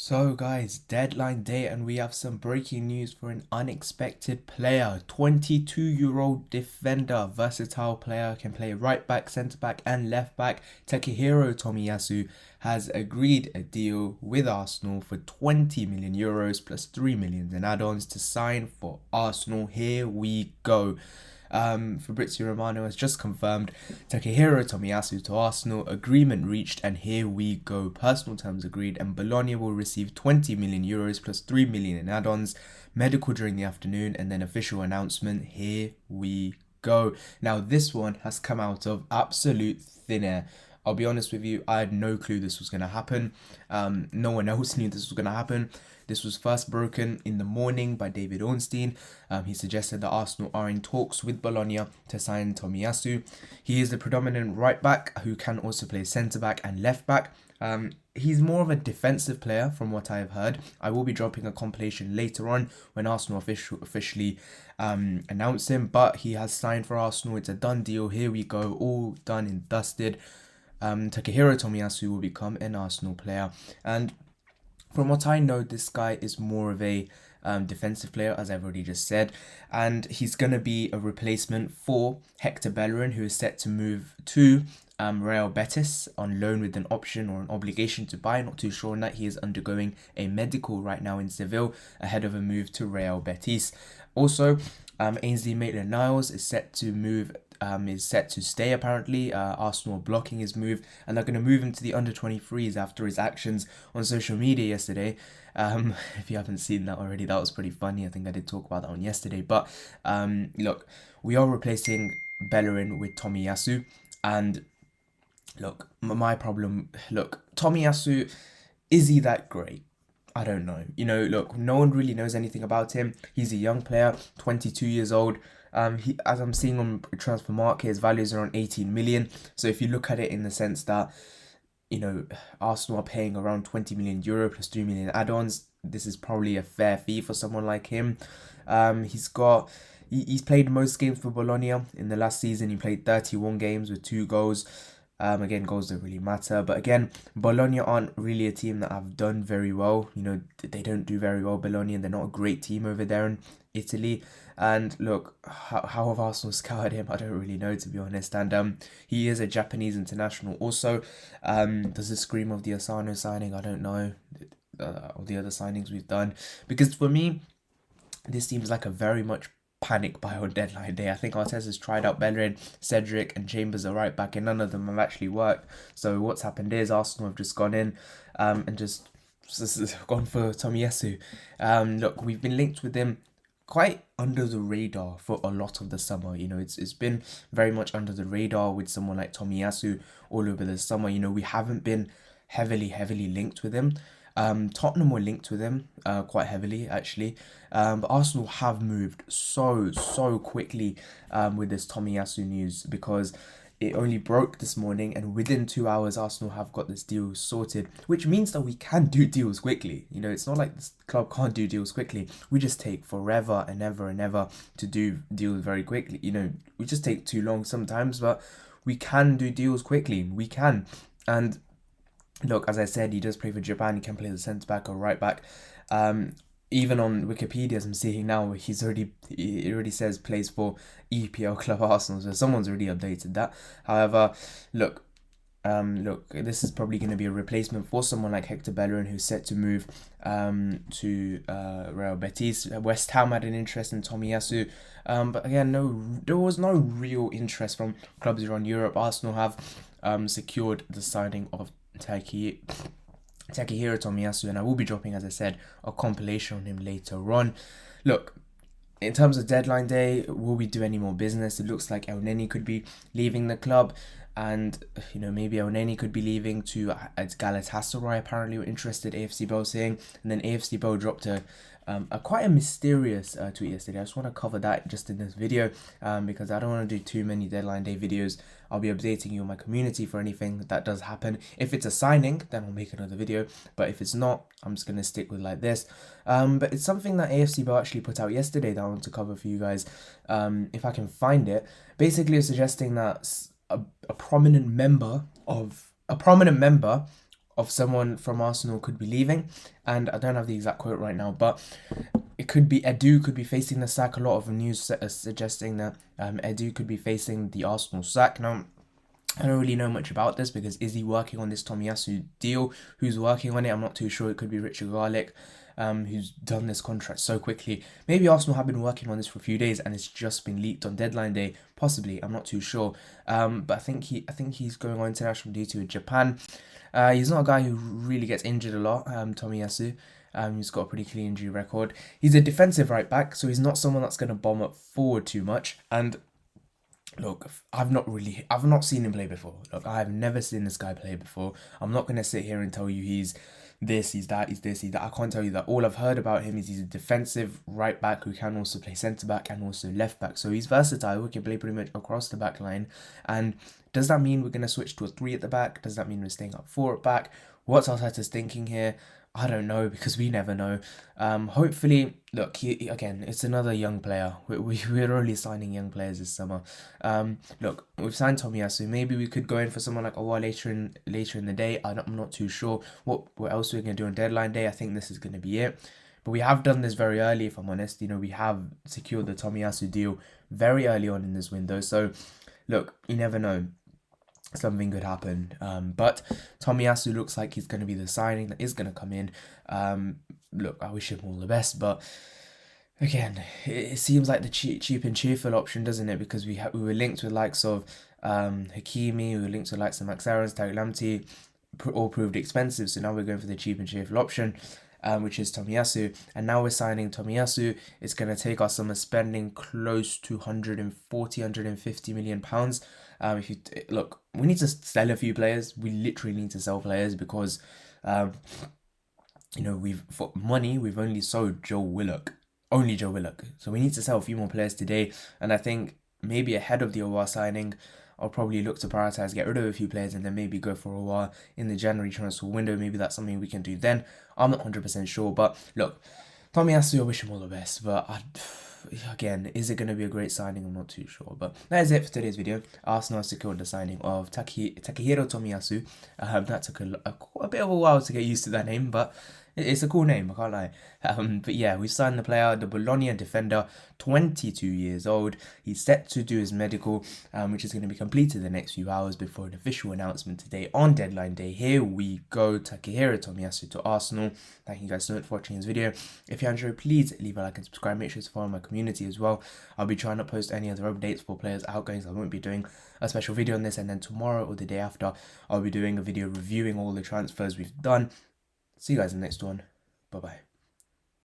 So guys, deadline day and we have some breaking news for an unexpected player. 22-year-old defender, versatile player, can play right back, centre back and left back. Takehiro Tomiyasu has agreed a deal with Arsenal for 20 million euros plus 3 million in add-ons to sign for Arsenal. Here we go. Fabrizio Romano has just confirmed Takehiro Tomiyasu to Arsenal. Agreement reached, and here we go. Personal terms agreed, and Bologna will receive 20 million euros plus 3 million in add-ons. Medical during the afternoon, and then official announcement. Here we go. Now, this one has come out of absolute thin air. I'll be honest with you, I had no clue this was going to happen. No one else knew this was going to happen. This was first broken in the morning by David Ornstein. He suggested that Arsenal are in talks with Bologna to sign Tomiyasu. He is the predominant right back who can also play centre back and left back. He's more of a defensive player from what I have heard. I will be dropping a compilation later on when Arsenal officially announce him, but he has signed for Arsenal. It's a done deal. Here we go, all done and dusted. Takehiro Tomiyasu will become an Arsenal player, and from what I know, this guy is more of a defensive player, as I've already just said, and he's going to be a replacement for Hector Bellerin, who is set to move to Real Betis on loan with an option or an obligation to buy. Not too sure on that. He is undergoing a medical right now in Seville ahead of a move to Real Betis. Also, Ainsley Maitland-Niles is set to stay apparently. Arsenal blocking his move, and they're going to move him to the under-23s after his actions on social media yesterday. If you haven't seen that already, that was pretty funny. I think I did talk about that on yesterday. But look, we are replacing Bellerin with Tomiyasu, and look, my problem. Look, Tomiyasu, is he that great? I don't know. Look, no one really knows anything about him. He's a young player, 22 years old. As I'm seeing on Transfer Market, his value is around 18 million. So if you look at it in the sense that, Arsenal are paying around 20 million euro plus 3 million add-ons, this is probably a fair fee for someone like him. He's played most games for Bologna. In the last season, he played 31 games with 2 goals. Again, goals don't really matter. But again, Bologna aren't really a team that have done very well. They don't do very well, Bologna, and they're not a great team over there in Italy. And look, how have Arsenal scouted him? I don't really know, to be honest. And he is a Japanese international also. Does this scream of the Asano signing? I don't know. All the other signings we've done. Because for me, this seems like a very much panic buy on deadline day. I think Arteta's tried out Bellerin, Cedric, and Chambers are right back, and none of them have actually worked. So what's happened is Arsenal have just gone in and just gone for Tomiyasu. Look, we've been linked with him quite under the radar for a lot of the summer. It's been very much under the radar with someone like Tomiyasu all over the summer. We haven't been heavily linked with him. Tottenham were linked with him quite heavily, actually. But Arsenal have moved so quickly with this Tomiyasu news, because it only broke this morning, and within 2 hours, Arsenal have got this deal sorted, which means that we can do deals quickly. It's not like this club can't do deals quickly. We just take forever and ever to do deals very quickly. We just take too long sometimes, but we can do deals quickly. We can. And look, as I said, he does play for Japan. He can play the centre back or right back. Even on Wikipedia, as I'm seeing now, it already says plays for EPL club Arsenal. So someone's already updated that. However, look, this is probably going to be a replacement for someone like Hector Bellerin, who's set to move to Real Betis. West Ham had an interest in Tomiyasu, but again, there was no real interest from clubs around Europe. Arsenal have secured the signing of Takehiro Tomiyasu, and I will be dropping, as I said, a compilation on him later on. Look, in terms of deadline day, will we do any more business? It looks like El Neni could be leaving the club, and maybe El Neni could be leaving to Galatasaray. Apparently, we're interested, AFC Bell saying, and then AFC Bell dropped a quite a mysterious tweet yesterday. I just want to cover that just in this video because I don't want to do too many deadline day videos. I'll be updating you on my community for anything that does happen. If it's a signing, then I'll make another video, but if it's not, I'm just going to stick with like this. But it's something that AFC Bell actually put out yesterday that I want to cover for you guys, if I can find it. Basically, it's suggesting that a prominent member of someone from Arsenal could be leaving, and I don't have the exact quote right now, but it could be Edu could be facing the sack. A lot of news suggesting that Edu could be facing the Arsenal sack. Now, I don't really know much about this because is he working on this Tomiyasu deal? Who's working on it? I'm not too sure. It could be Richard Garlick, who's done this contract so quickly. Maybe Arsenal have been working on this for a few days and it's just been leaked on deadline day. Possibly, I'm not too sure. But I think he's going on international duty with Japan. He's not a guy who really gets injured a lot. Tomiyasu. He's got a pretty clean injury record. He's a defensive right back, so he's not someone that's going to bomb up forward too much. And look, I've not seen him play before. Look, I've never seen this guy play before. I'm not gonna sit here and tell you he's this, he's that, he's this, he's that. I can't tell you that. All I've heard about him is he's a defensive right back who can also play centre back and also left back. So he's versatile. We can play pretty much across the back line. And does that mean we're gonna switch to a 3 at the back? Does that mean we're staying up 4 at back? What's Arteta's thinking here? I don't know because we never know. Hopefully, look, again, it's another young player. We're only signing young players this summer. Look, we've signed Tomiyasu. Maybe we could go in for someone like Awa later in the day. I'm not too sure what else we're gonna do on deadline day. I think this is gonna be it. But we have done this very early, if I'm honest. You know, we have secured the Tomiyasu deal very early on in this window. So, look, you never know, something could happen. But Tomiyasu looks like he's going to be the signing that is going to come in. Look, I wish him all the best, but again, it seems like the cheap and cheerful option, doesn't it? Because we were linked with likes of Hakimi, we were linked with likes of Max Aarons, Tariq Lamptey, all proved expensive. So now we're going for the cheap and cheerful option. Which is Tomiyasu, and now we're signing Tomiyasu. It's going to take our summer spending close to 140, 150 million pounds. If you look, we need to sell a few players. We literally need to sell players because, you know, for money we've only sold Joe Willock, only Joe Willock. So we need to sell a few more players today, and I think maybe ahead of the Aouar signing, I'll probably look to prioritize, get rid of a few players, and then maybe go for a while in the January transfer window. Maybe that's something we can do then. I'm not 100% sure, but look, Tomiyasu, I wish him all the best. But again, is it going to be a great signing? I'm not too sure. But that is it for today's video. Arsenal secured the signing of Takehiro Tomiyasu. That took a bit of a while to get used to that name, but it's a cool name, I can't lie. But yeah, we've signed the player, the Bologna defender, 22 years old. He's set to do his medical, which is going to be completed in the next few hours before an official announcement today on deadline day. Here we go, Takehiro Tomiyasu to Arsenal. Thank you guys so much for watching this video. If you enjoyed, please leave a like and subscribe. Make sure to follow my community as well. I'll be trying to post any other updates for players' outgoings. I won't be doing a special video on this, and then tomorrow or the day after, I'll be doing a video reviewing all the transfers we've done. See you guys in the next one. Bye bye.